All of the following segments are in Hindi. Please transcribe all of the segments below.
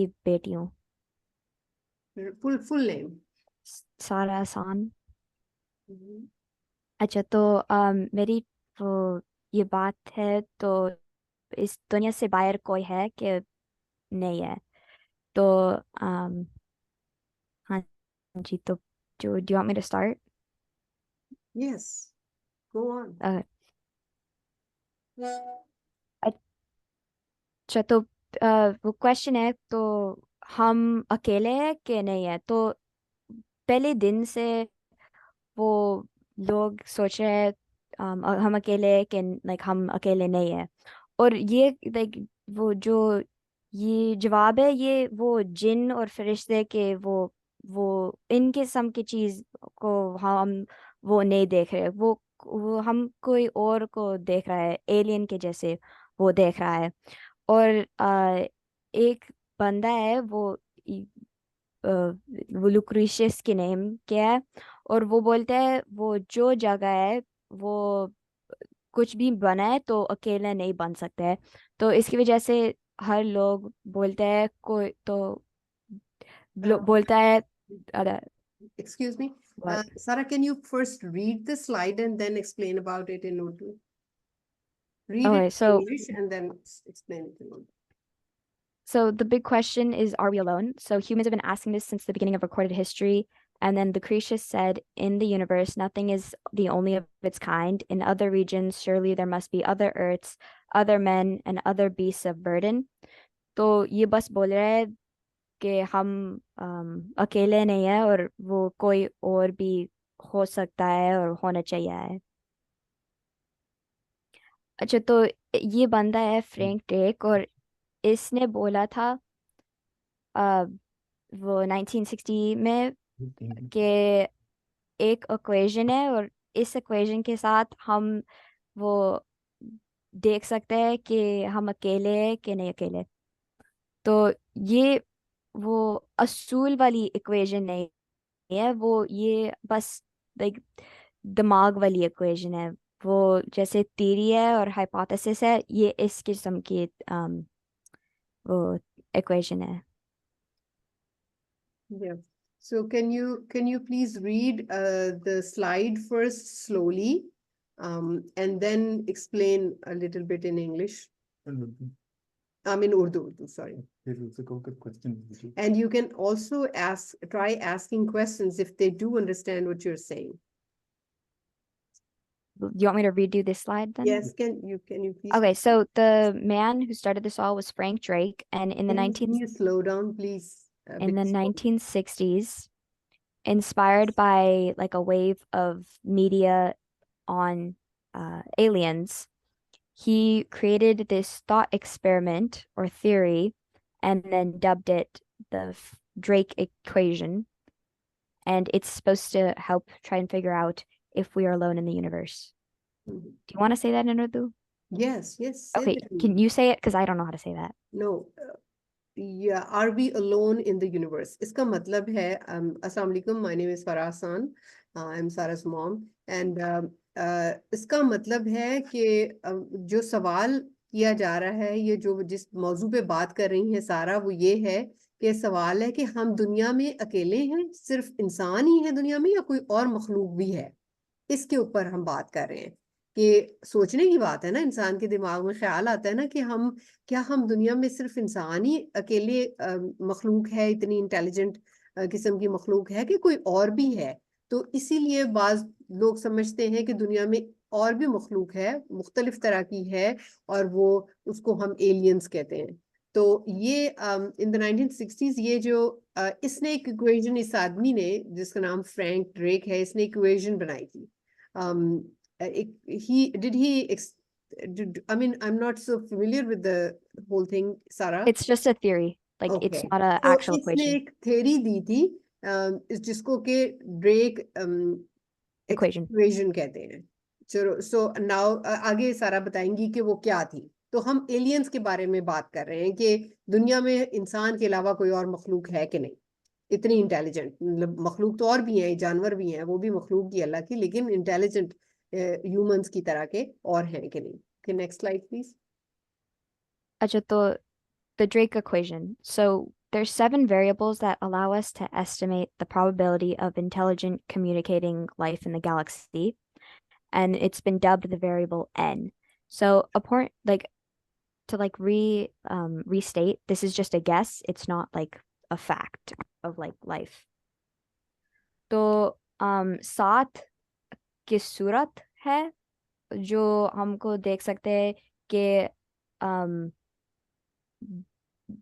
बेटी हूँ। full name. सारा आसान। अच्छा तो मेरी वो ये बात है तो इस दुनिया से बाहर कोई है कि नहीं है? तो हाँ जी, तो do you want me to start? Yes, go on. अच्छा तो वो क्वेश्चन है तो हम अकेले हैं कि नहीं है? तो पहले दिन से वो लोग सोच रहे हैं हम अकेले हैं कि लाइक हम अकेले नहीं है। और ये लाइक वो जो ये जवाब है ये वो जिन और फरिश्ते के वो इन किस्म की चीज को हम वो नहीं देख रहे। वो हम कोई और को देख रहा है, एलियन के जैसे वो देख रहा है। और एक बंदा है वो लुक्रीशियस की नेम क्या है, और वो बोलता है वो जो जगह है वो कुछ भी बना है तो अकेला नहीं बन सकता है। तो इसकी वजह से हर लोग बोलते हैं कोई तो Uh, बोलता है अरे Excuse me. what? Sarah, can you first read the slide and then explain about it in Urdu? Read it Okay, in so English and then explain it in Urdu. So the big question is, are we alone? So humans have been asking this since the beginning of recorded history. And then Lucretius said, in the universe, nothing is the only of its kind. In other regions, surely there must be other earths, other men, and other beasts of burden. तो ये बस बोल रहा है कि हम अकेले नहीं है और वो कोई और भी हो सकता है और होना चाहिए। अच्छा तो ये बंदा है फ्रैंक ड्रेक, और इसने बोला था अ, वो 1960 में कि एक इक्वेशन है, और इस इक्वेशन के साथ हम वो देख सकते हैं कि हम अकेले हैं कि नहीं अकेले। तो ये वो असूल वाली इक्वेशन नहीं है, वो ये बस लाइक दिमाग वाली इक्वेशन है। वो जैसे थ्योरी है और हाइपोथेसिस है, ये इस किस्म की वो इक्वेशन है। Yeah. So can you please read the slide first slowly, and then explain a little bit in English. I mean Urdu, sorry. And you can also try asking questions if they do understand what you're saying. Do you want me to redo this slide then? Yes, can you please? Okay, so the man who started this all was Frank Drake, and in the Can you slow down, please? A in bit the slow. 1960s, inspired by like a wave of media on aliens, he created this thought experiment or theory and then dubbed it the Drake equation. And it's supposed to help try and figure out if we are alone in the universe. Mhm. Do you want to say that in Urdu? Yes, say Okay, that in can you say it? Because I don't know how to say that. No, yeah, are we alone in the universe? इसका मतलब है, अस्सलाम वालेकुम, my name is Farah Hassan. I'm Sarah's mom. And इसका मतलब है कि जो सवाल किया जा रहा है, ये जो जिस मौजू पे बात कर रही है सारा, वो ये है कि सवाल है कि हम दुनिया में अकेले हैं, सिर्फ इंसान ही है दुनिया में, या कोई और मखलूक भी है। इसके ऊपर हम बात कर रहे हैं कि सोचने की बात है ना, इंसान के दिमाग में ख्याल आता है ना कि हम दुनिया में सिर्फ इंसान ही अकेले मखलूक है, इतनी इंटेलिजेंट किस्म की मखलूक है कि कोई और भी है। तो इसीलिए बाज लोग समझते हैं कि दुनिया में और भी मखलूक है, मुख्तलिफ तरह की है, और वो उसको हम एलियंस कहते हैं। तो ये इन द 1960s ये जो इसने एक इक्वेशन, इस आदमी ने जिसका नाम फ्रैंक ड्रेक है, इसने इक्वेशन बनाई थी। I mean, I'm not so familiar with the whole thing, Sarah. It's just a theory. Like Okay. it's not an तो actual इसने equation. एक थ्योरी दी थी, जिसको कि ड्रेक Equation. इक्वेशन कहते हैं। चलो, सो नाउ आगे सारा बताएंगी कि वो क्या थी। तो हम एलियंस के बारे में बात कर रहे हैं कि दुनिया में इंसान के अलावा कोई और मखलूक है कि नहीं, इतनी इंटेलिजेंट। मतलब मखलूक तो और भी हैं, जानवर भी हैं, वो भी मखलूक की अल्लाह की, लेकिन इंटेलिजेंट ह्यूमंस की तरह के और हैं कि नहीं। Next slide please. अच्छा तो the Drake equation. So there's 7 variables that allow us to estimate the probability of intelligent communicating life in the galaxy, and it's been dubbed the variable n. So restate, this is just a guess, it's not like a fact of like life. तो 7 की सूरत है जो हमको देख सकते हैं कि um,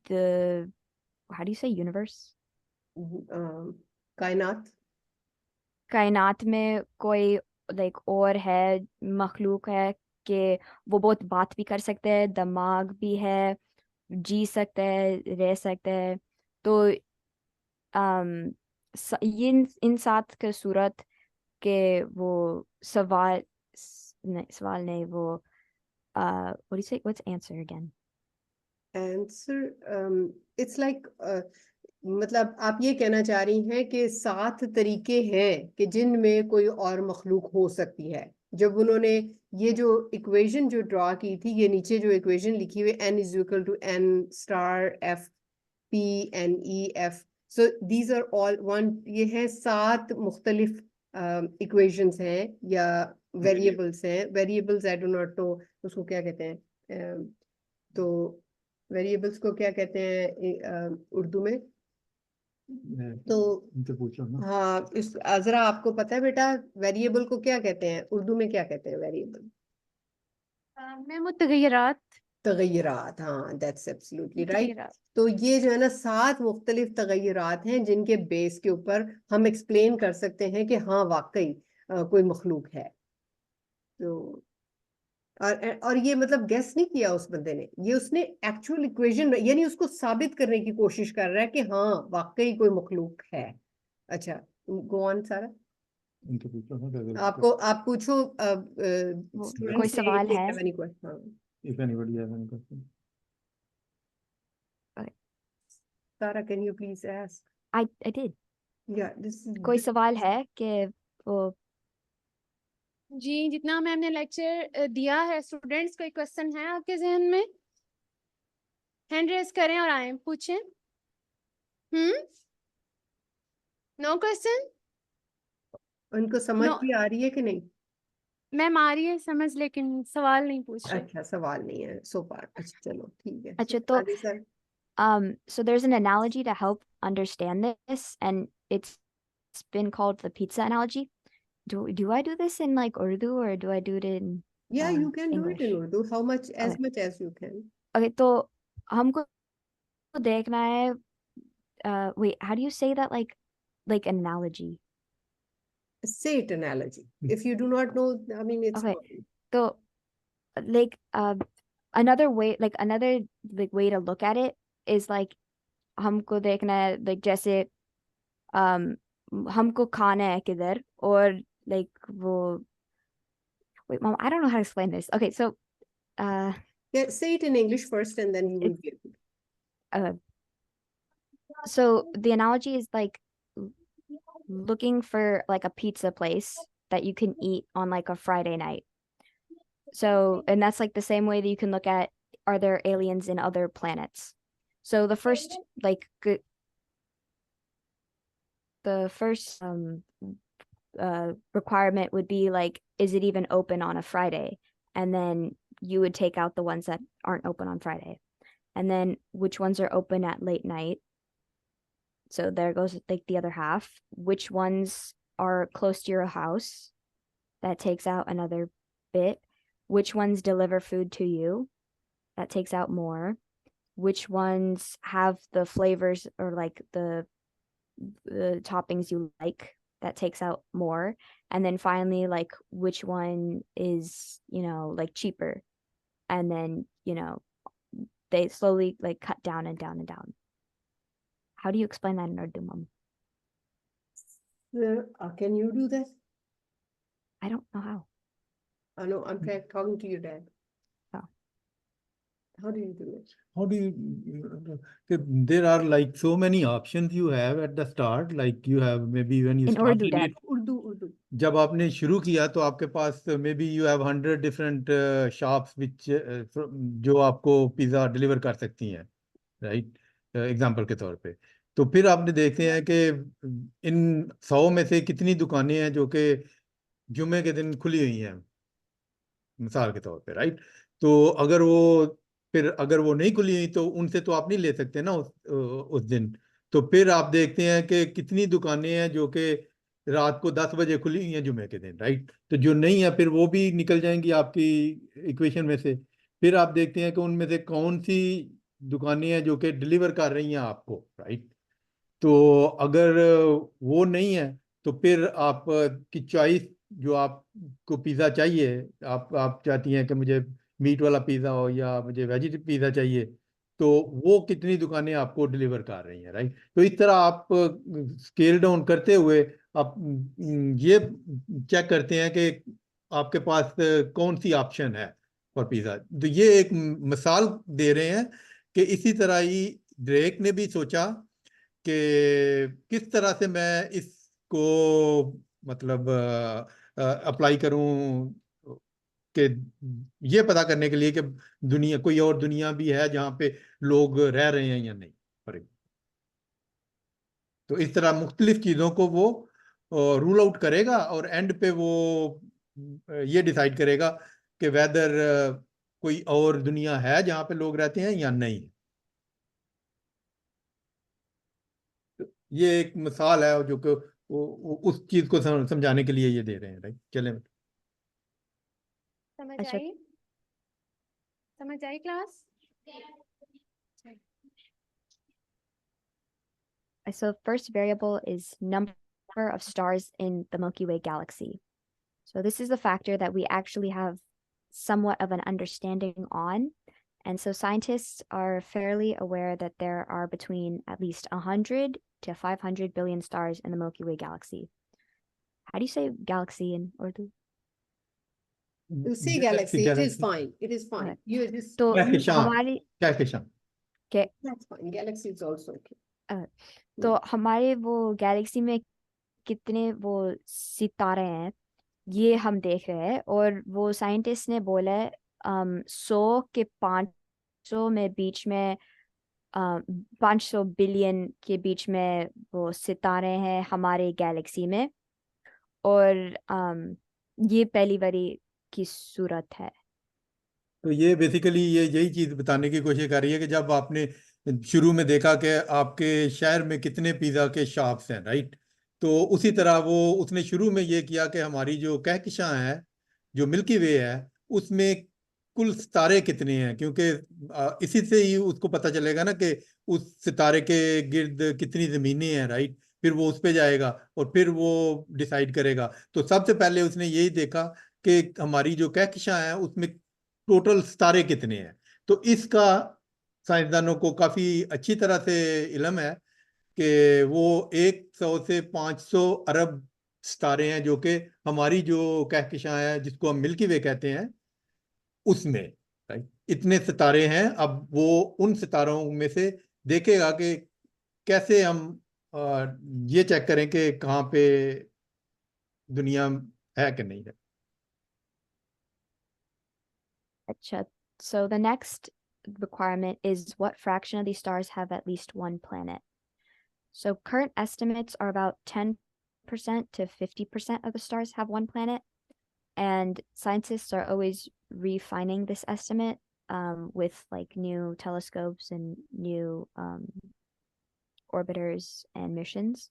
the how do you say universe? कायनात कायनात में कोई लाइक और है, मखलूक है कि वो बहुत बात भी कर सकते हैं, दिमाग भी है, जी सकते हैं, रह सकते हैं। तो ये इन 7 के सूरत के वो सवाल नहीं वो what do you say, what's answer again? Answer it's like मतलब आप ये कहना चाह रही हैं कि 7 तरीके हैं कि जिनमें कोई और मखलूक हो सकती है। जब उन्होंने ये जो इक्वेशन जो ड्रॉ की थी, ये नीचे जो इक्वेशन लिखी हुई n is equal to n star f p n e f, so these are all one, ये है 7 मुख्तलिफ इक्वेशंस हैं या वेरिएबल्स हैं। Variables I do not know उसको क्या कहते हैं, तो वेरिएबल्स को क्या कहते हैं उर्दू में? तो पूछो ना। हाँ, इस जरा आपको पता है बेटा वेरिएबल को क्या कहते हैं उर्दू में? क्या कहते हैं वेरिएबल? मैं मुतगय्यरात। तगय्यरात, हाँ, दैट्स एब्सोल्युटली राइट। तगय्यरात। तो ये जो है ना 7 मुख्तलिफ तगय्यरात हैं जिनके बेस के ऊपर हम एक्सप्लेन कर सकते हैं कि हाँ वाकई कोई मखलूक है। तो और ये मतलब गेस नहीं किया उस बंदे ने, ये उसने एक्चुअल इक्वेशन, यानी उसको साबित करने की कोशिश कर रहा है कि हाँ वाकई कोई मखलूक है। अच्छा, गो ऑन सारा। आप पूछो कोई सवाल है? हाँ, If anybody has any question. सारा, can you please ask? I did. या दिस इज कोई सवाल है कि वो जी, जितना मैम ने लेक्चर दिया है, स्टूडेंट्स कोई क्वेश्चन है आपके जहन में? हैंड रेज करें और आए पूछें। No question? उनको समझ No. भी आ रही है कि नहीं? मैम आ रही है समझ, लेकिन सवाल नहीं पूछ रहे। अच्छा, सवाल नहीं है सो फार। अच्छा चलो ठीक है। अच्छा, तो आगे sir. so there's an analogy to help understand this, and it's been called the pizza analogy. Do I do this in like Urdu or do I do it in Yeah, you can do it in English? Urdu. How much, as Okay. much as you can. Okay, तो हमको देखना है wait, how do you say that, like an analogy? Say it analogy. If you do not know, I mean, it's Okay. fine. So like another way way to look at it is like हमको देखना है like जैसे हमको खाना है किधर, और like वो wait mom, I don't know how to explain this. Okay, so Yeah, say it in English first and then you will get it. so the analogy is like looking for like a pizza place that you can eat on like a Friday night. So, and that's like the same way that you can look at, are there aliens in other planets? So the first requirement would be like, is it even open on a Friday? And then you would take out the ones that aren't open on Friday. And then which ones are open at late night? So there goes like the other half. Which ones are close to your house? That takes out another bit. Which ones deliver food to you? That takes out more. Which ones have the flavors or like the toppings you like? That takes out more. And then finally, like which one is, like cheaper? And then, they slowly like cut down and down and down. How do you explain that in Urdu, Mom? Can you do that? I don't know how. No, I'm talking to your dad. Oh. How do you do it? How do you, there are like so many options you have at the start, like you have maybe when you In Urdu, started Dad. it, Urdu. जब आपने शुरू किया तो आपके पास maybe you have 100 different shops which जो आपको पिज्जा डिलीवर कर सकती हैं, right? एग्जाम्पल के तौर पे। तो फिर आपने देखते हैं कि इन 100 में से कितनी दुकानें हैं जो कि जुमे के दिन खुली हुई हैं, मिसाल के तौर पे, राइट। तो अगर वो नहीं खुली हुई तो उनसे तो आप नहीं ले सकते ना उस दिन। तो फिर आप देखते हैं कि कितनी दुकानें हैं जो कि रात को 10 बजे खुली हुई हैं जुमे के दिन, राइट। तो जो नहीं है फिर वो भी निकल जाएंगी आपकी इक्वेशन में से। फिर आप देखते हैं कि उनमें से कौन सी दुकानें हैं जो कि डिलीवर कर रही हैं आपको, राइट। तो अगर वो नहीं है तो फिर आप की चॉइस, जो आपको पिज़्ज़ा चाहिए, आप चाहती हैं कि मुझे मीट वाला पिज़्ज़ा हो या मुझे वेजिटेबल पिज़्ज़ा चाहिए, तो वो कितनी दुकानें आपको डिलीवर कर रही हैं, राइट। तो इस तरह आप स्केल डाउन करते हुए आप ये चेक करते हैं कि आपके पास कौन सी ऑप्शन है फॉर पिज़्ज़ा। तो ये एक मिसाल दे रहे हैं कि इसी तरह ही ड्रेक ने भी सोचा कि किस तरह से मैं इसको मतलब अप्लाई करूं, कि ये पता करने के लिए कि दुनिया, कोई और दुनिया भी है जहाँ पे लोग रह रहे हैं या नहीं, पर तो इस तरह मुख्तलिफ चीज़ों को वो रूल आउट करेगा और एंड पे वो ये डिसाइड करेगा कि वेदर कोई और दुनिया है जहाँ पे लोग रहते हैं या नहीं। ये एक मिसाल है जो कि उस चीज को समझाने के लिए ये दे रहे हैं, राइट। चलें। समझ अच्छा। आई? समझ आई class? So first variable is number of stars in the Milky Way galaxy. So this is the factor that we actually have somewhat of an understanding on. And so scientists are fairly aware that there are between at least 100 to 500 billion stars in the Milky Way galaxy. How do you say galaxy in Urdu? You say galaxy, it is fine. It is fine. Okay. You just तो कहकशां, हमारी कहकशां। के that's fine. Galaxy is also okay. तो हमारे वो गैलेक्सी में कितने वो सितारे हैं ये हम देख रहे हैं, और वो साइंटिस्ट ने बोला है 100 के 500 में बीच में 500 बिलियन के बीच में वो सितारे हैं हमारे गैलेक्सी में, और ये पहली बारी की सूरत है। तो ये बेसिकली ये यही चीज बताने की कोशिश कर रही है कि जब आपने शुरू में देखा कि आपके शहर में कितने पिज्जा के शॉप्स हैं, राइट। तो उसी तरह वो उसने शुरू में ये किया कि हमारी जो कहकशां है, जो मिल्की वे है, उसमें कुल सितारे कितने हैं, क्योंकि इसी से ही उसको पता चलेगा ना कि उस सितारे के गिर्द कितनी जमीनें हैं, राइट। फिर वो उस पे जाएगा और फिर वो डिसाइड करेगा। तो सबसे पहले उसने यही देखा कि हमारी जो कहकशां है उसमें टोटल सितारे कितने हैं। तो इसका साइंसदानों को काफी अच्छी तरह से इल्म है कि वो 100 से 500 अरब सितारे हैं जो कि हमारी जो कहकशां है, जिसको हम मिल्की वे कहते हैं, उसमें, राइट, इतने सितारे हैं। अब वो उन सितारों में से देखेगा कि कैसे हम ये चेक करें कि कहाँ पे दुनिया है कि नहीं है। अच्छा, so the next requirement is what fraction of these stars have at least one planet. So current estimates are about 10% to 50% of the stars have one planet, and scientists are always refining this estimate with like new telescopes and new orbiters and missions.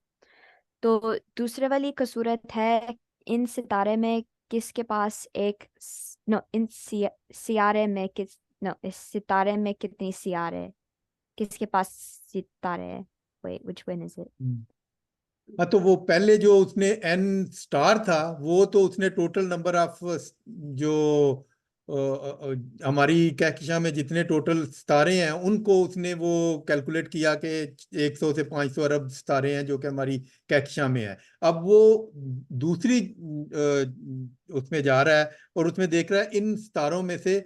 तो दूसरे वाली का सूरत है इन सितारे में किसके पास एक सियारे में इस सितारे में कितनी सियारे, किसके पास सितारे है? Wait, which one is it? हाँ, तो वो पहले जो उसने एन स्टार था, वो तो उसने टोटल नंबर ऑफ जो हमारी कहकशां में जितने टोटल सितारे हैं उनको उसने वो कैलकुलेट किया कि 100 से 500 अरब सितारे हैं जो कि हमारी कहकशां में है। अब वो दूसरी उसमें जा रहा है और उसमें देख रहा है इन सितारों में से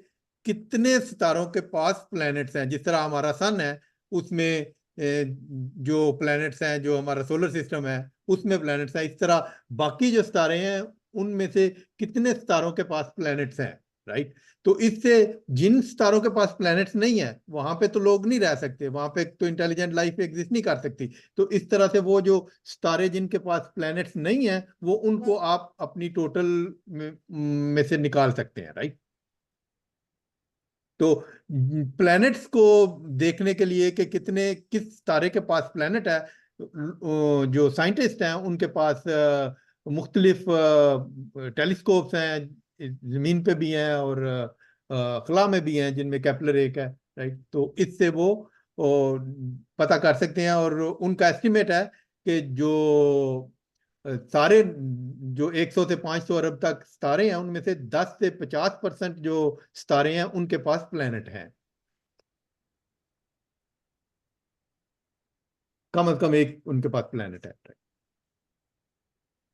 कितने सितारों के पास प्लैनेट्स हैं। जिस तरह हमारा सन है, उसमें जो प्लैनेट्स हैं, जो हमारा सोलर सिस्टम है उसमें प्लैनेट्स हैं, इस तरह बाकी जो सितारे हैं उनमें से कितने सितारों के पास प्लैनेट्स हैं। राइट। तो इससे जिन सितारों के पास प्लैनेट्स नहीं है वहां पे तो लोग नहीं रह सकते, वहां पे तो इंटेलिजेंट लाइफ एग्जिस्ट नहीं कर सकती। तो इस तरह से वो जो सितारे जिनके पास प्लैनेट्स नहीं है वो उनको आप अपनी टोटल में से निकाल सकते हैं, राइट। तो प्लैनेट्स को देखने के लिए कि किस तारे के पास प्लैनेट है, जो साइंटिस्ट हैं उनके पास मुख्तलिफ टेलीस्कोप्स हैं, जमीन पे भी हैं और खला में भी हैं जिनमें केपलर एक है, राइट। तो इससे वो पता कर सकते हैं और उनका एस्टिमेट है कि जो सारे जो 100 से 500 अरब तक सितारे हैं उनमें से 10 से 50% जो सितारे हैं उनके पास प्लेनेट हैं, कम से कम एक उनके पास प्लेनेट है।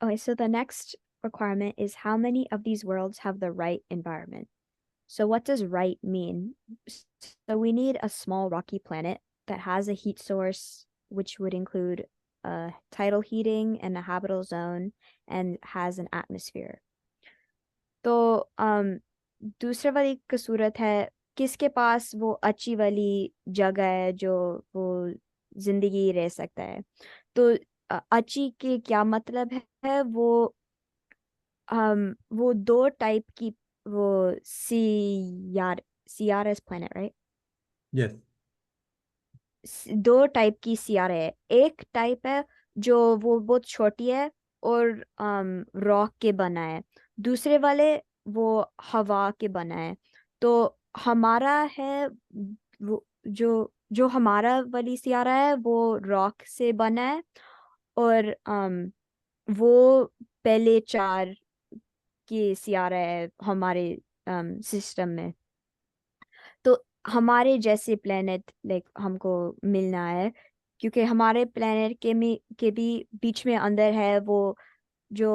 Okay, so the next requirement is how many of these worlds have the right environment. So what does right mean? So we need a small rocky planet that has a heat source, which would include tidal heating and a habitable zone and has an atmosphere. तो दूसरे वाली की सूरत है किसके पास वो अच्छी वाली जगह है जो वो जिंदगी रह सकता है। तो अच्छी के क्या मतलब है वो दो टाइप की वो CRS planet, right? यस। दो टाइप की सियारे है। एक टाइप है जो वो बहुत छोटी है और रॉक के बना है। दूसरे वाले वो हवा के बना है। तो हमारा है वो जो हमारा वाली सियारा है वो रॉक से बना है और वो पहले चार की सियारा है हमारे सिस्टम में। तो हमारे जैसे प्लेनेट लाइक हमको मिलना है क्योंकि हमारे प्लेनेट के भी बीच में अंदर है वो जो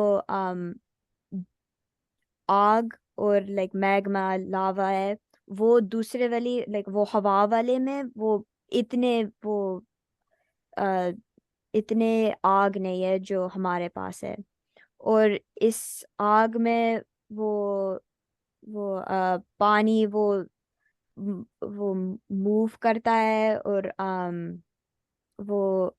आग और लाइक मैग्मा लावा है। वो दूसरे वाली लाइक वो हवा वाले में वो इतने वो अ, इतने आग नहीं है जो हमारे पास है। और इस आग में वो पानी वो मूव करता है और वो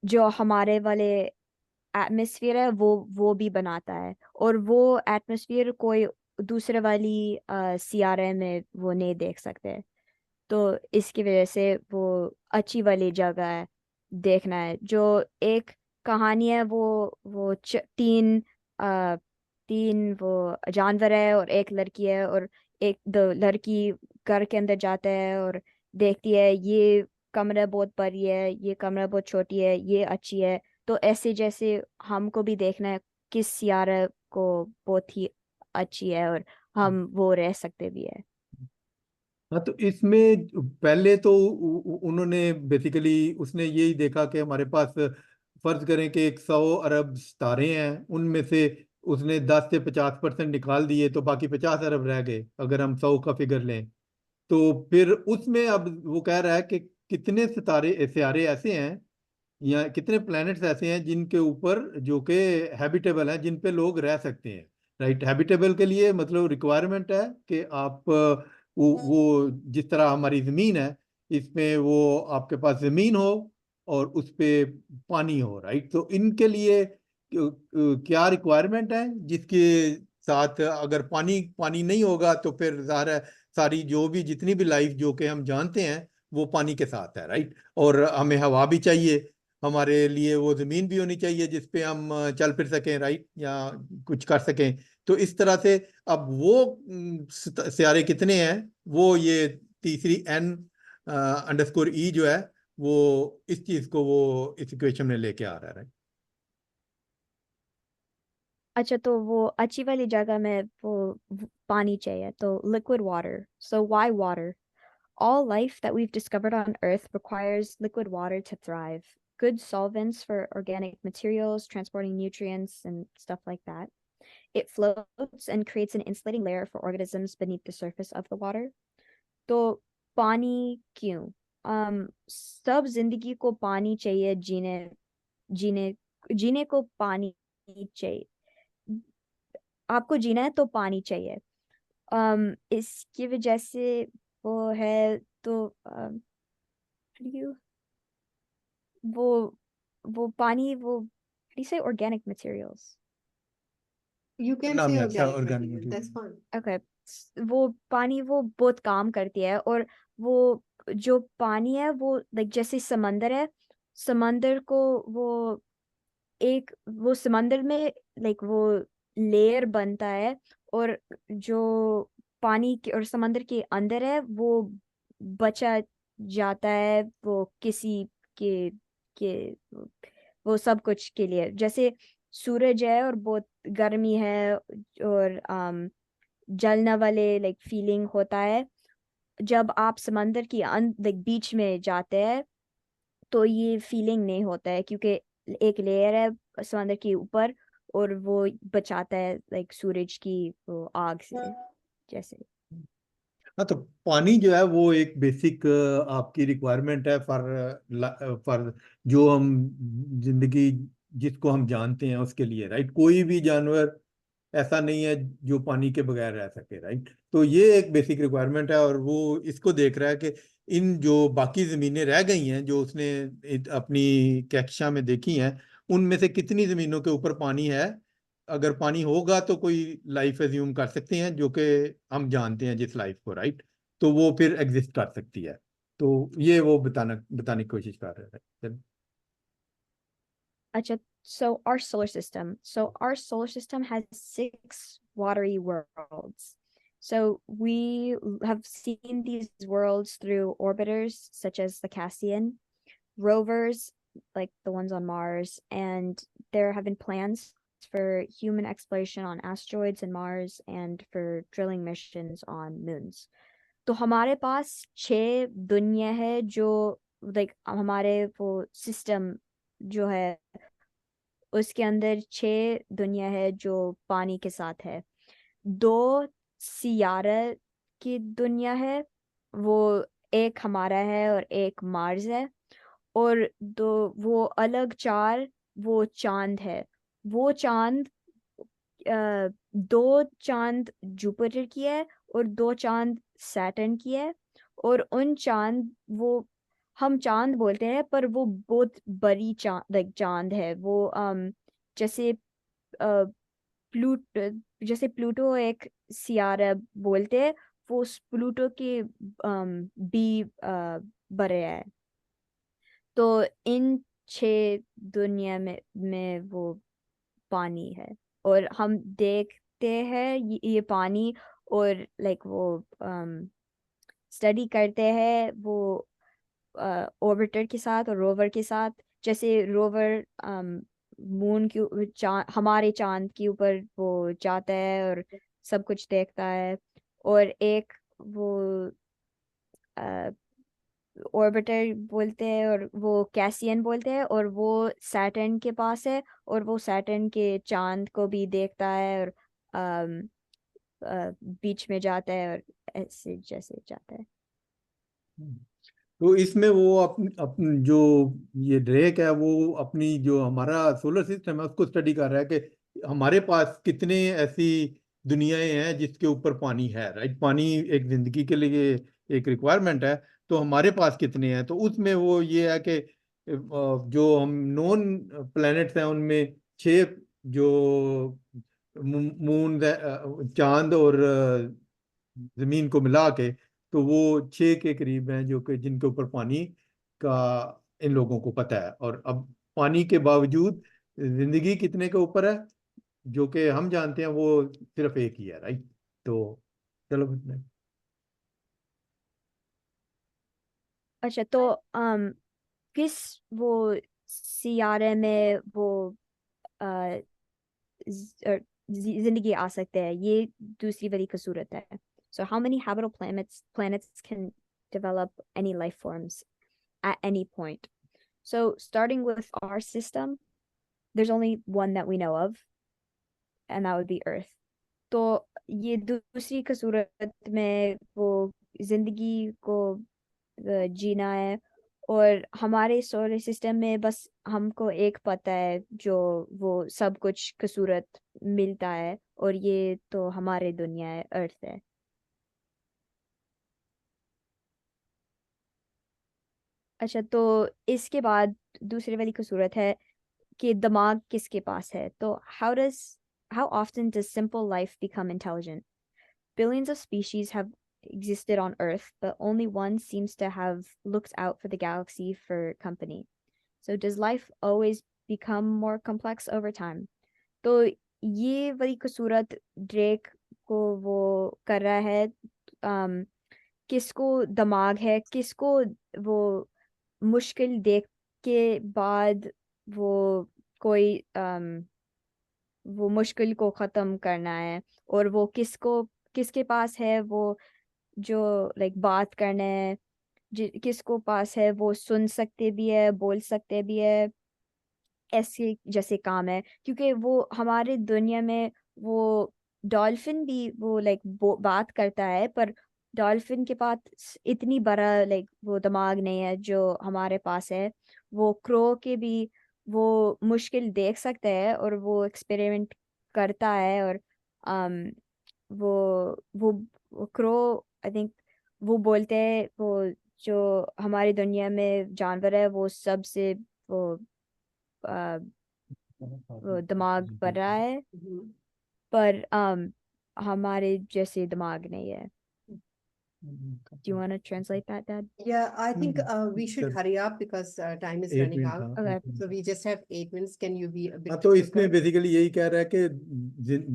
जो हमारे वाले एटमॉस्फेयर है वो भी बनाता है और वो एटमॉस्फेयर कोई दूसरे वाली सियारे में वो नहीं देख सकते। तो इसकी वजह से वो अच्छी वाली जगह है देखना है। जो एक कहानी है वो तीन वो जानवर है और एक लड़की है और एक लड़की घर के अंदर जाता है और देखती है ये कमरा बहुत बड़ी है, ये कमरा बहुत छोटी है, ये अच्छी है। तो ऐसे जैसे हमको भी देखना है किस सियारा को बहुत ही अच्छी है और हम वो रह सकते भी है। हाँ, तो इसमें पहले तो उन्होंने बेसिकली उसने यही देखा कि हमारे पास फर्ज करें कि 100 अरब सितारे हैं, उनमें से उसने 10 से 50% निकाल दिए तो बाकी 50 अरब रह गए अगर हम 100 का फिगर लें। तो फिर उसमें अब वो कह रहा है कि कितने सितारे ऐसे हैं या कितने प्लैनेट्स ऐसे हैं जिनके ऊपर जो कि हैबिटेबल हैं, जिन पे लोग रह सकते हैं, राइट। हैबिटेबल के लिए मतलब रिक्वायरमेंट है कि आप वो जिस तरह हमारी ज़मीन है इसमें वो आपके पास ज़मीन हो और उस पे पानी हो, राइट। तो इनके लिए क्या रिक्वायरमेंट है जिसके साथ अगर पानी पानी नहीं होगा तो फिर ज़ाहिर है सारी जो भी जितनी भी लाइफ जो कि हम जानते हैं वो पानी के साथ है, राइट। और हमें हवा भी चाहिए, हमारे लिए वो जमीन भी होनी चाहिए जिसपे हम चल फिर सकें, राइट, या कुछ कर सकें। तो इस तरह से अब वो सियारे कितने हैं वो ये तीसरी N_E जो है वो इस चीज को वो इस इक्वेशन में लेके आ रहा है, राइट। अच्छा, तो वो अच्छी वाली जगह में वो पानी चाहिए तो liquid water. So why water? All life that we've discovered on Earth requires liquid water to thrive. Good solvents for organic materials, transporting nutrients and stuff like that. It floats and creates an insulating layer for organisms beneath the surface of the water. तो पानी क्यों? सब जिंदगी को पानी चाहिए, जीने जीने को पानी चाहिए। आपको जीना है तो पानी चाहिए। इसकी वजह से वो है तो वो वो पानी वो how do you say organic materials? You can नाम say है अच्छा organic organic material, that's material. fine. Okay, वो पानी वो बहुत काम करती है और वो जो पानी है वो लाइक जैसे समंदर है, समंदर को वो समंदर में लाइक वो लेयर बनता है और जो पानी के और समंदर के अंदर है वो बचा जाता है वो किसी के वो सब कुछ के लिए, जैसे सूरज है और बहुत गर्मी है और जलने वाले लाइक फीलिंग होता है जब आप समंदर की लाइक बीच में जाते हैं, तो ये फीलिंग नहीं होता है क्योंकि एक लेयर है समंदर के ऊपर और वो बचाता है लाइक सूरज की वो आग से जैसे। हाँ तो पानी जो है वो एक बेसिक आपकी रिक्वायरमेंट है फॉर जो हम जिंदगी जिसको हम जानते हैं उसके लिए, राइट। कोई भी जानवर ऐसा नहीं है जो पानी के बगैर रह सके, राइट। तो ये एक बेसिक रिक्वायरमेंट है और वो इसको देख रहा है कि इन जो बाकी जमीनें रह गई हैं जो उसने अपनी कैक्शा में देखी हैं, उनमें से कितनी जमीनों के ऊपर पानी है। अगर पानी होगा तो कोई लाइफ एज्यूम कर सकते हैं जो कि हम जानते हैं जिस लाइफ को, राइट। तो वो फिर एग्जिस्ट कर सकती है। तो ये वो बताने की कोशिश कर रहे हैं। अच्छा, so our solar system has 6 watery worlds. So we have seen these worlds through orbiters such as the Cassian, rovers like the ones on Mars, and there have been plans for human exploration on asteroids and Mars and for drilling missions on moons. तो हमारे पास 6 दुनिया है जो लाइक हमारे वो सिस्टम जो है उसके अंदर 6 दुनिया है जो पानी के साथ है। 2 सियारा की दुनिया है, वो एक हमारा है और एक मार्स है, और वो अलग 4 वो चांद है। वो चांद 2 चांद जुपिटर की है और 2 चांद सैटर्न की है, और उन चांद वो हम चांद बोलते हैं पर वो बहुत बड़ी चांद लाइक चांद है वो जैसे प्लूट जैसे प्लूटो एक सियारा बोलते हैं, वो उस प्लूटो के भी बड़े है। तो इन 6 दुनिया में वो पानी है और हम देखते हैं ये पानी और लाइक वो स्टडी करते हैं वो ऑर्बिटर के साथ और रोवर के साथ। जैसे रोवर मून के हमारे चांद के ऊपर वो जाता है और सब कुछ देखता है, और एक वो ऑर्बिटर बोलते हैं और वो कैसियन बोलते हैं, और वो सैटर्न के पास है और वो सैटर्न के चांद को भी देखता है और अम, बीच में जाता है और ऐसे जैसे जाता है। तो इसमें वो अपनी जो ये ड्रेक है वो अपनी जो हमारा सोलर सिस्टम है उसको स्टडी कर रहा है कि हमारे पास कितने ऐसी दुनियाएं हैं जिसके ऊपर पानी है, राइट। पानी एक जिंदगी के लिए एक रिक्वायरमेंट है, तो हमारे पास कितने हैं। तो उसमें वो ये है कि जो हम नॉन प्लैनेट्स हैं उनमें 6 जो मून चांद और जमीन को मिला के, तो वो 6 के करीब हैं जो कि जिनके ऊपर पानी का इन लोगों को पता है। और अब पानी के बावजूद जिंदगी कितने के ऊपर है जो कि हम जानते हैं वो सिर्फ एक ही है, राइट। तो चलो अच्छा, तो किस वो सियारे में वो अ, जिंदगी आ सकते हैं, ये दूसरी वाली की सूरत है। So how many habitable planets can develop any life forms at any point? So starting with our system, there's only one that we know of, and that would be Earth. तो ये दूसरी की सूरत में वो जिंदगी को जीना है, और हमारे सोलर सिस्टम में बस हमको एक पता है जो वो सब कुछ की सूरत मिलता है, और ये तो हमारे दुनिया है, अर्थ है। अच्छा, तो इसके बाद दूसरी वाली खूबसूरत है कि दिमाग किसके पास है। तो how often does simple life become intelligent? Billions of species have existed on Earth, but only one seems to have looked out for the galaxy for company. So does life always become more complex over time? तो ये वही खूबसूरत ड्रेक को वो कर रहा है। किसको दिमाग है, किसको वो मुश्किल देख के बाद वो कोई वो मुश्किल को ख़त्म करना है, और वो किसके पास है वो जो लाइक बात करना है, किसको पास है वो सुन सकते भी है, बोल सकते भी है, ऐसे जैसे काम है। क्योंकि वो हमारे दुनिया में वो डॉल्फिन भी वो लाइक बात करता है, पर डॉल्फिन के पास इतनी बड़ा लाइक वो दिमाग नहीं है जो हमारे पास है। वो क्रो के भी वो मुश्किल देख सकता है और वो एक्सपेरिमेंट करता है, और um, वो क्रो आई थिंक वो बोलते हैं वो जो हमारी दुनिया में जानवर है वो सबसे वो वो दिमाग बढ़ रहा है, Mhm. पर हमारे जैसे दिमाग नहीं है। Do you want to translate that, Dad? Yeah, I think we should Sure. hurry up because time is 8 running minute, out. हाँ, Okay. 8 minute. So we just have 8 minutes. Can you be a bit हाँ, तो इसमें quicker? बेसिकली यही कह रहा है कि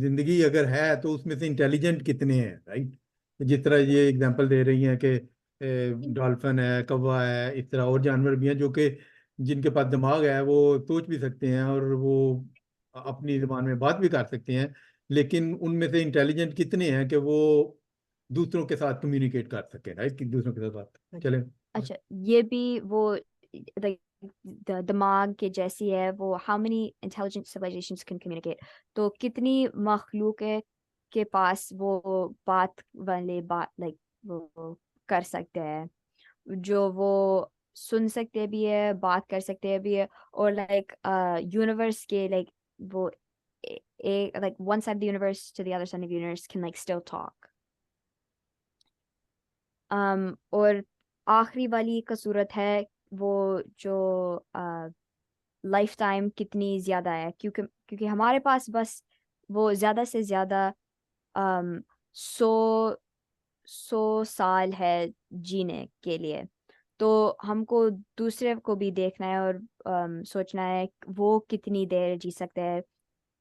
जिंदगी अगर है तो उसमें से इंटेलिजेंट कितने हैं, राइट। जिस तरह ये एग्जांपल दे रही हैं कि डॉल्फिन है, कौवा है, इस तरह और जानवर भी हैं जो कि जिनके पास दिमाग है, वो सोच भी सकते हैं और वो अपनी जुबान में बात भी कर सकते हैं, लेकिन उनमें से इंटेलिजेंट कितने हैं कि वो दूसरों के साथ कम्युनिकेट कर सकें, राइट, कि दूसरों के साथ बात चले। अच्छा, ये भी वो like दिमाग के जैसी है वो how many intelligent civilizations can communicate। तो कितनी मखलूक के पास वो बात वाले बात लाइक वो कर सकते हैं, जो वो सुन सकते भी है, बात कर सकते हैं भी है, और लाइक यूनिवर्स के लाइक वो like one side of the universe to the other side of the universe can like still talk। और आखिरी वाली कसूरत है वो जो लाइफ टाइम कितनी ज्यादा है, क्योंकि हमारे पास बस वो ज्यादा से ज्यादा 100 साल है जीने के लिए। तो हमको दूसरे को भी देखना है और सोचना है वो कितनी देर जी सकते हैं,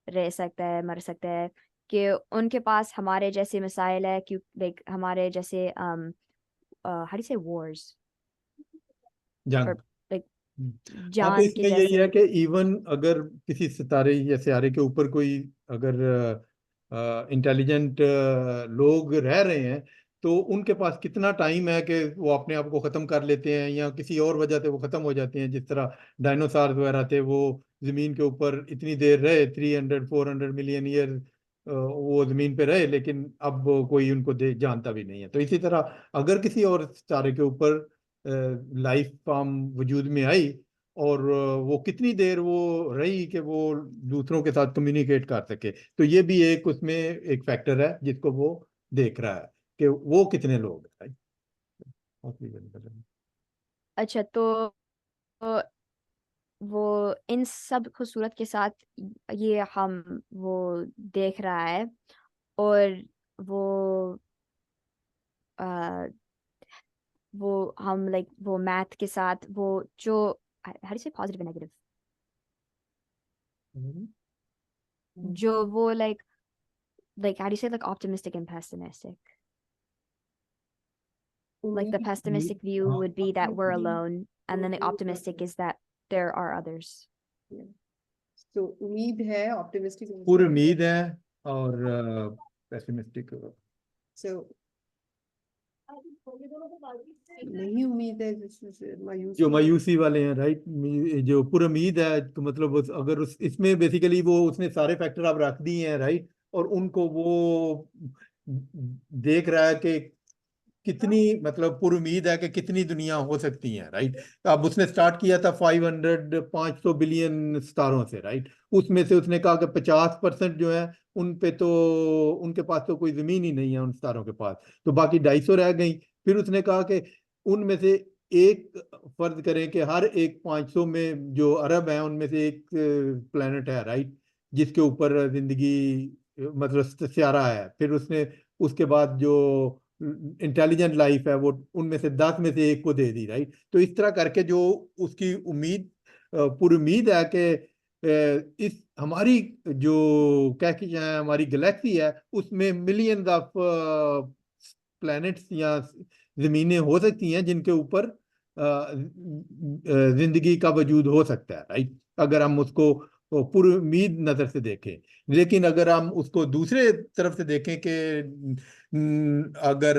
रह सकता है, मर सकता है, कि उनके पास हमारे जैसे मिसाइल है, क्यों लाइक हमारे जैसे how do you say wars जंग। or like हाँ, तो जान के इसमें यही है जैसे। कि इवन अगर किसी सितारे या सियारे के ऊपर कोई अगर इंटेलिजेंट लोग रह रहे हैं, तो उनके पास कितना टाइम है कि वो अपने आप को ख़त्म कर लेते हैं या किसी और वजह से वो ख़त्म हो जाते हैं। जिस तरह डायनासोर वगैरह थे, वो ज़मीन के ऊपर इतनी देर रहे, 300-400 मिलियन ईयर वो ज़मीन पे रहे, लेकिन अब कोई उनको जानता भी नहीं है। तो इसी तरह अगर किसी और सितारे के ऊपर लाइफ फॉर्म वजूद में आई और वो कितनी देर वो रही कि वो दूसरों के साथ कम्युनिकेट कर सके, तो ये भी एक उसमें एक फैक्टर है जिसको वो देख रहा है कि वो कितने लोग हैं। अच्छा, तो वो इन सब खूबसूरत के साथ ये हम वो देख रहा है, और वो आ, वो हम लाइक वो मैथ के साथ वो जो how do you say positive and negative, जो वो like how do you say like optimistic and pessimistic, like the pessimistic view would be that we're alone, and then the optimistic is that there are others। So उम्मीद है, optimistic पूरी उम्मीद है और पेसिमिस्टिक So नहीं उम्मीद है, मायूस जो मायूसी वाले हैं, राइट। जो पूरी उम्मीद है तो मतलब अगर उस इसमें बेसिकली वो उसने सारे फैक्टर अब रख दिए हैं, राइट, और उनको वो देख रहा है कि कितनी मतलब पूरी उम्मीद है कि कितनी दुनिया हो सकती है, राइट। अब उसने स्टार्ट किया था 500 बिलियन सितारों से, राइट। उसमें से उसने कहा कि 50% जो है उन पे तो उनके पास तो कोई जमीन ही नहीं है उन सितारों के पास, तो बाकी 250 रह गई। फिर उसने कहा कि उनमें से एक फर्ज करें कि हर एक 500 में जो अरब हैं उनमें से एक प्लेनेट है, राइट, जिसके ऊपर जिंदगी मतलब सियारा है, फिर उसने उसके बाद जो इंटेलिजेंट लाइफ है वो उनमें से 10 में से एक को दे दी, राइट। तो इस तरह करके जो उसकी उम्मीद पूरी उम्मीद है कि इस हमारी जो क्या कि हमारी गैलेक्सी है उसमें मिलियंस ऑफ प्लैनेट्स या जमीनें हो सकती हैं जिनके ऊपर जिंदगी का वजूद हो सकता है, राइट, अगर हम उसको पूरी उम्मीद नजर से देखें। लेकिन अगर हम उसको दूसरे तरफ से देखें कि अगर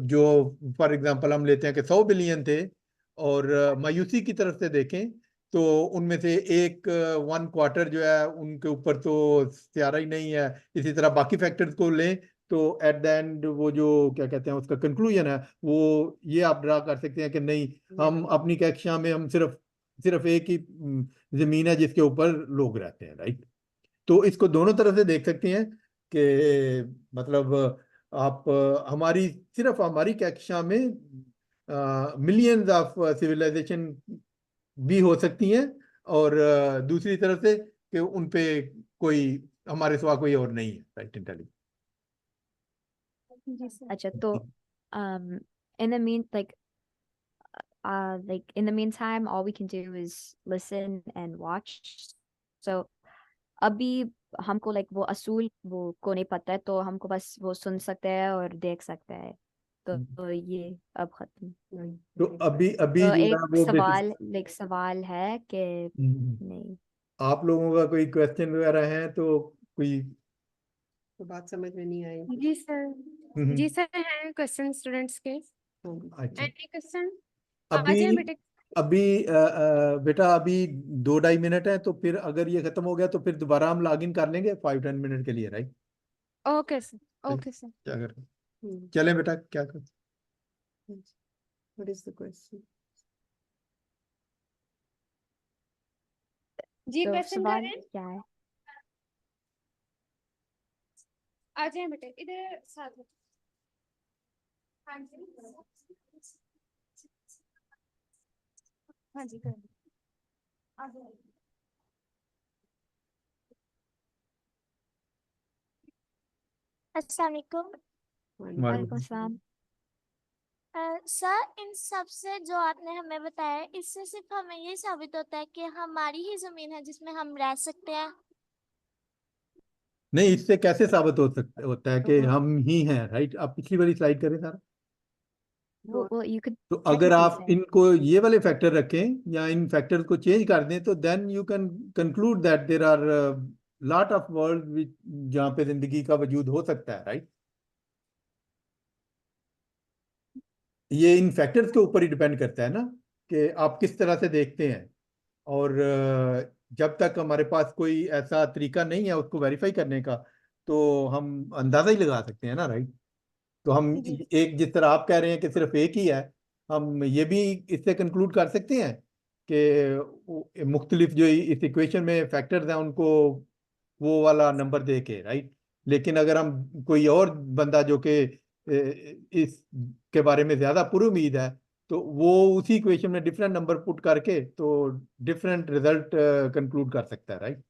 जो फॉर एग्जांपल हम लेते हैं कि 100 बिलियन थे और मायूसी की तरफ से देखें तो उनमें से एक 1/4 जो है उनके ऊपर तो सियारा ही नहीं है। इसी तरह बाकी फैक्टर्स को लें तो एट द एंड वो जो क्या कहते हैं उसका कंक्लूजन है वो ये आप ड्रा कर सकते हैं कि नहीं, हम अपनी कक्षा में हम सिर्फ एक ही जमीन है जिसके ऊपर लोग रहते हैं, राइट। तो इसको दोनों तरफ से देख सकते हैं कि मतलब आप हमारी सिर्फ हमारी कक्षा में मिलियंस ऑफ सिविलाइजेशन भी हो सकती हैं और दूसरी तरफ से कि उन पे कोई हमारे सिवा कोई और नहीं है, राइट, इंटेलिजेंट। जी सर। अच्छा, तो in the meantime all we can do is listen and watch. So अभी हमको वो असूल वो को नहीं पता है, तो हमको बस वो सुन सकते हैं और देख सकते हैं। तो ये अब खत्म। तो अभी अभी तो जो है एक वो सवाल है कि नहीं, आप लोगों का कोई क्वेश्चन वगैरह है तो कोई तो बात समझ में नहीं आई। जी सर। जी सर, हैं क्वेश्चन स्टूडेंट्स के? अच्छा, एनी क्वेश्चन? आ अभी जाए बेटे। अभी बेटा अभी 2-2.5 मिनट है, तो फिर अगर ये खत्म हो गया तो फिर दोबारा हम लॉग इन कर लेंगे 5-10 मिनट के लिए, right. Okay sir, okay sir. क्या कर चलें बेटा, क्या कर What is the question? जी तो क्वेश्चन सवाल करें? क्या है? आ जाए बेटे इधर साथ में। हाँ जी, हाँ जी कर आ जाए। अस्सलाम वालेकुम। वालेकुम सलाम। सर, इन सब से जो आपने हमें बताया इससे सिर्फ हमें ये साबित होता है कि हमारी ही जमीन है जिसमें हम रह सकते हैं। नहीं, इससे कैसे साबित होता है कि हम ही हैं, राइट। आप पिछली वाली स्लाइड करें सारा। Well, you could तो अगर technically आप say इनको ये वाले फैक्टर रखें या इन फैक्टर्स को चेंज कर दें तो then you can conclude that there are lot of world जहाँ पे जिंदगी का वजूद हो सकता है, राइट। ये इन फैक्टर्स के ऊपर ही डिपेंड करता है ना कि आप किस तरह से देखते हैं। और जब तक हमारे पास कोई ऐसा तरीका नहीं है उसको वेरीफाई करने का तो हम अंदाजा ही लगा सकते हैं ना, राइट। तो हम एक जिस तरह आप कह रहे हैं कि सिर्फ एक ही है, हम ये भी इससे कंक्लूड कर सकते हैं कि मुख्तलिफ जो इस इक्वेशन में फैक्टर्स हैं उनको वो वाला नंबर दे के, राइट। लेकिन अगर हम कोई और बंदा जो कि इस के बारे में ज्यादा पूरी उम्मीद है तो वो उसी इक्वेशन में डिफरेंट नंबर पुट करके तो डिफरेंट रिजल्ट कंक्लूड कर सकता है, राइट।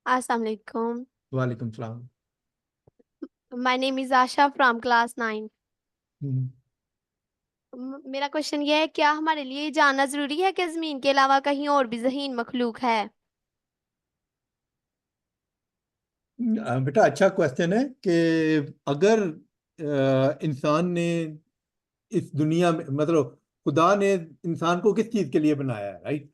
Assalamu alaikum. वालेकुम सलाम। My name is Asha from class 9. मेरा क्वेश्चन ये है, क्या हमारे लिए ये जानना जरूरी है कि जमीन के अलावा कहीं और भी ज़हीन मखलूक है? बेटा अच्छा क्वेश्चन है कि अगर इंसान ने इस दुनिया में मतलब खुदा ने इंसान को किस चीज के लिए बनाया है, राइट।